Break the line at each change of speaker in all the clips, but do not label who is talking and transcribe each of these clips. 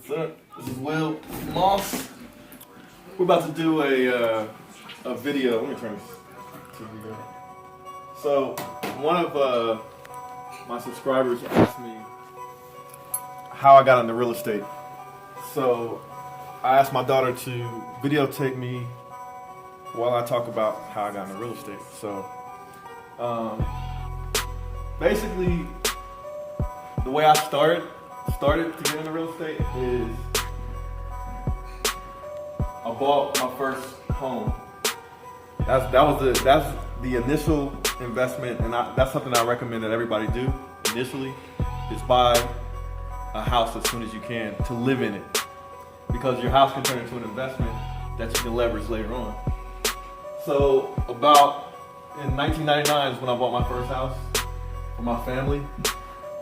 So, this is Will Moss. We're about to do a video. Let me turn this TV on. So, one of my subscribers asked me how I got into real estate. So, I asked my daughter to videotape me while I talk about how I got into real estate. So, basically, the way I started to get into real estate is I bought my first home. That's the initial investment, and that's something I recommend that everybody do initially, is buy a house as soon as you can to live in it, because your house can turn into an investment that you can leverage later on. So about in 1999 is when I bought my first house for my family,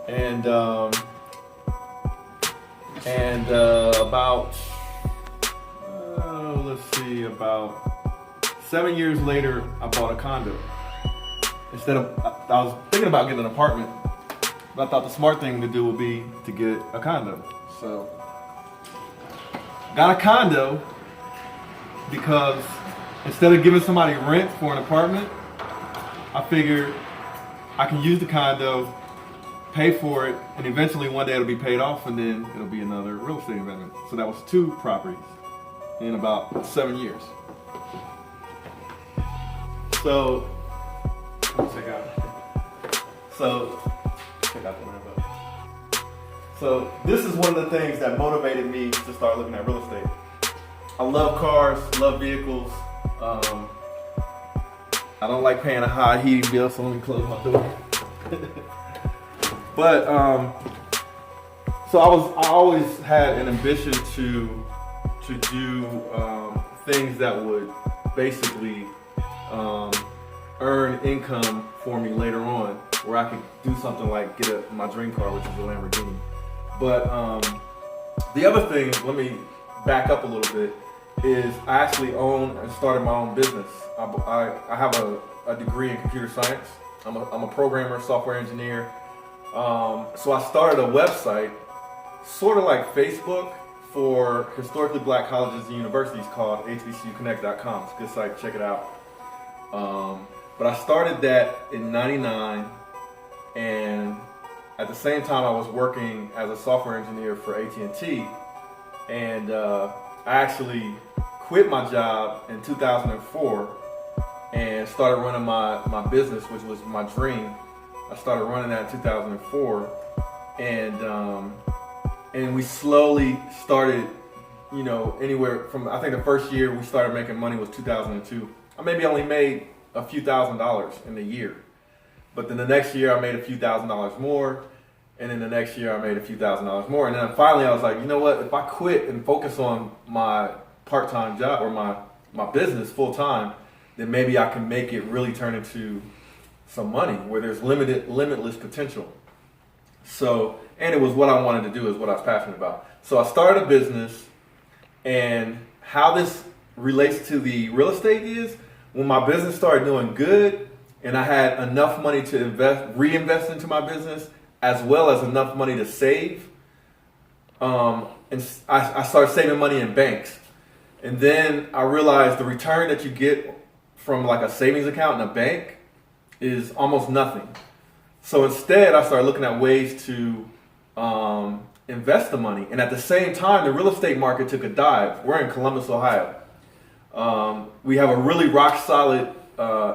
and about 7 years later, I bought a condo. Instead of, I was thinking about getting an apartment, but I thought the smart thing to do would be to get a condo. So, got a condo because instead of giving somebody rent for an apartment, I figured I can use the condo, pay for it, and eventually one day it'll be paid off, and then it'll be another real estate investment. So that was 2 properties in about 7 years. So, check out the window. So this is one of the things that motivated me to start looking at real estate. I love cars, love vehicles. I don't like paying a high heating bill, so let me close my door. But so I always had an ambition to do things that would basically earn income for me later on, where I could do something like get my dream car, which is a Lamborghini. But the other thing, let me back up a little bit, is I actually own and started my own business. I have a degree in computer science. I'm a programmer, software engineer. So I started a website, sort of like Facebook, for historically black colleges and universities called hbcuconnect.com. It's a good site, check it out. But I started that in '99, and at the same time I was working as a software engineer for AT&T, and I actually quit my job in 2004 and started running my business, which was my dream. I started running that in 2004, and we slowly started, anywhere from, I think the first year we started making money was 2002. I maybe only made a few $1,000s in the year, but then the next year I made a few $1,000s more, and then the next year I made a few $1,000s more, and then finally I was like, you know what, if I quit and focus on my part-time job or my business full-time, then maybe I can make it really turn into some money where there's limitless potential. So, and it was what I wanted to do, is what I was passionate about. So I started a business, and how this relates to the real estate is, when my business started doing good and I had enough money to reinvest into my business, as well as enough money to save, and I started saving money in banks. And then I realized the return that you get from like a savings account in a bank is almost nothing. So instead, I started looking at ways to invest the money. And at the same time, the real estate market took a dive. We're in Columbus, Ohio. We have a really rock solid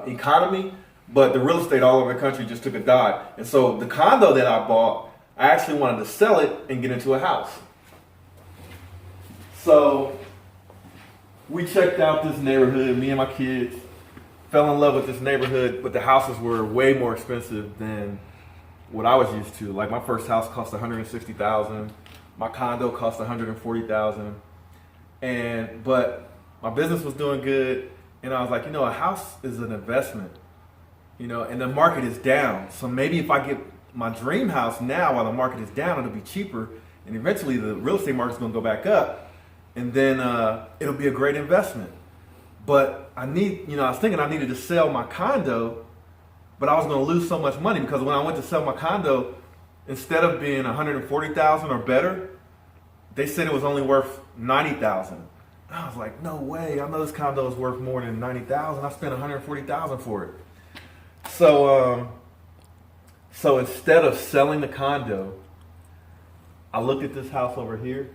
economy, but the real estate all over the country just took a dive. And so the condo that I bought, I actually wanted to sell it and get into a house. So we checked out this neighborhood, me and my kids, fell in love with this neighborhood, but the houses were way more expensive than what I was used to. Like, my first house cost $160,000, my condo cost $140,000, but my business was doing good, and I was like, a house is an investment, and the market is down. So maybe if I get my dream house now while the market is down, it'll be cheaper, and eventually the real estate market's gonna go back up, and then it'll be a great investment. But I was thinking I needed to sell my condo, but I was gonna lose so much money, because when I went to sell my condo, instead of being $140,000 or better, they said it was only worth $90,000. I was like, no way! I know this condo is worth more than $90,000. I spent $140,000 for it. So instead of selling the condo, I looked at this house over here.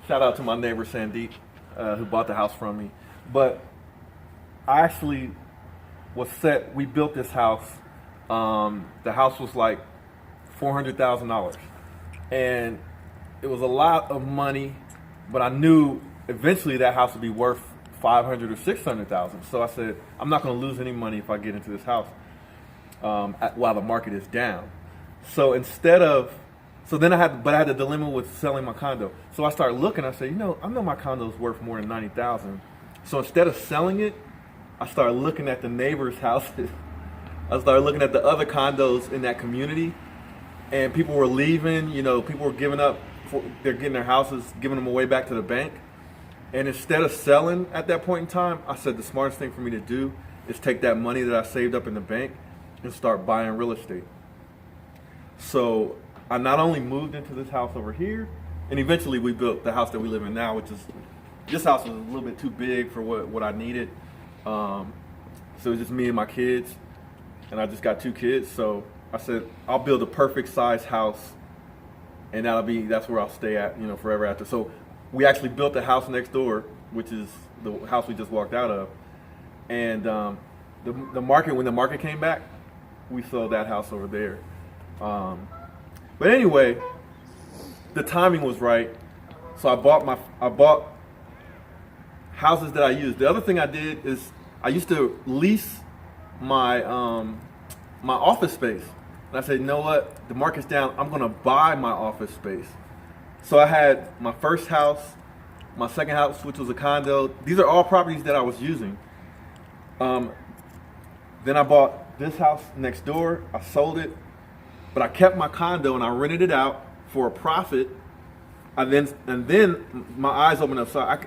Shout out to my neighbor Sandeep, who bought the house from me. But I actually we built this house. The house was like $400,000. And it was a lot of money, but I knew eventually that house would be worth $500,000 or $600,000. So I said, I'm not going to lose any money if I get into this house while the market is down. So then I had the dilemma with selling my condo. So I started looking. I said, I know my condo is worth more than $90,000. So instead of selling it, I started looking at the neighbors' houses. I started looking at the other condos in that community, and people were leaving. People were giving up. They're getting their houses, giving them away back to the bank. And instead of selling at that point in time, I said the smartest thing for me to do is take that money that I saved up in the bank and start buying real estate. So I not only moved into this house over here, and eventually we built the house that we live in now, which is, this house was a little bit too big for what I needed. So it was just me and my kids, and I just got 2 kids. So I said, I'll build a perfect size house, and that's where I'll stay at, forever after. So we actually built the house next door, which is the house we just walked out of. And when the market came back, we sold that house over there. But anyway, the timing was right. So I bought houses that I used. The other thing I did is I used to lease my my office space. And I said, you know what? The market's down. I'm going to buy my office space. So I had my first house, my second house, which was a condo. These are all properties that I was using. Then I bought this house next door. I sold it, but I kept my condo and I rented it out for a profit. And then my eyes opened up. So I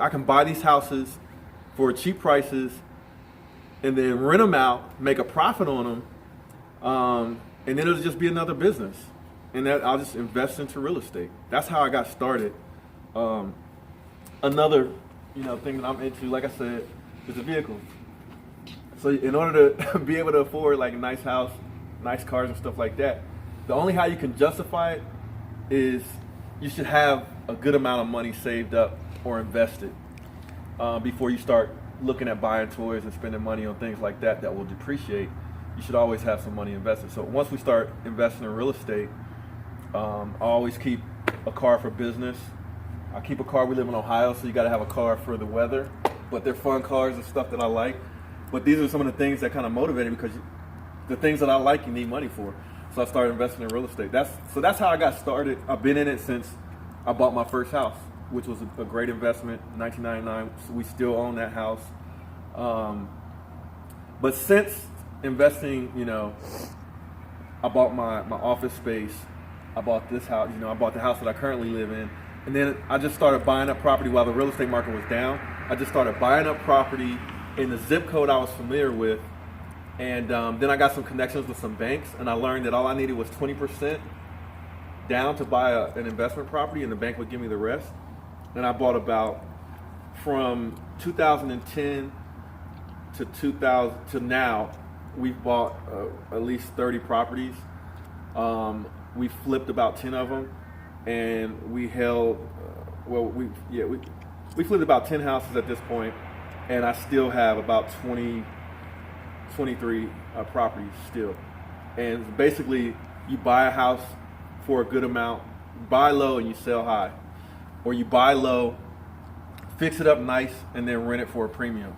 can buy these houses for cheap prices and then rent them out, make a profit on them. And then it'll just be another business, and that I'll just invest into real estate. That's how I got started. Another, thing that I'm into, like I said, is a vehicle. So in order to be able to afford like a nice house, nice cars and stuff like that, the only how you can justify it is you should have a good amount of money saved up or invested before you start looking at buying toys and spending money on things like that will depreciate. You should always have some money invested. So once we start investing in real estate, I always keep a car for business. I keep a car. We live in Ohio, so you got to have a car for the weather. But they're fun cars and stuff that I like. But these are some of the things that kind of motivate me, because the things that I like, you need money for. So I started investing in real estate. That's how I got started. I've been in it since I bought my first house, which was a great investment, 1999. So we still own that house. But since investing, I bought my office space. I bought this house. I bought the house that I currently live in. And then I just started buying up property while the real estate market was down. I just started buying up property in the zip code I was familiar with. And then I got some connections with some banks, and I learned that all I needed was 20% down to buy an investment property, and the bank would give me the rest. And I bought from 2010 to 2000 to now, we've bought at least 30 properties. We flipped about 10 of them, and we held. We flipped about 10 houses at this point, and I still have about 23 properties still. And basically, you buy a house for a good amount, buy low and you sell high, or you buy low, fix it up nice, and then rent it for a premium.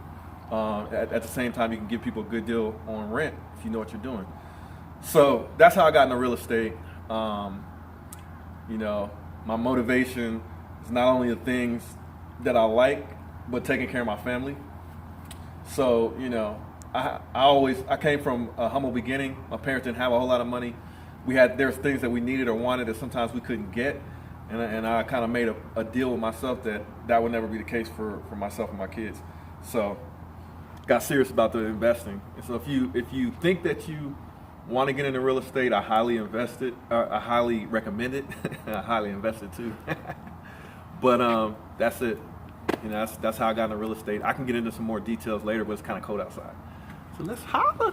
At the same time, you can give people a good deal on rent if you know what you're doing. So that's how I got into real estate. My motivation is not only the things that I like, but taking care of my family. So, I came from a humble beginning. My parents didn't have a whole lot of money. There's things that we needed or wanted that sometimes we couldn't get. And I kind of made a deal with myself that would never be the case for myself and my kids. So got serious about the investing. And so if you think that you want to get into real estate, I highly I highly recommend it. I highly invested too. But that's it. You know, that's how I got into real estate. I can get into some more details later, but it's kind of cold outside. So let's holla.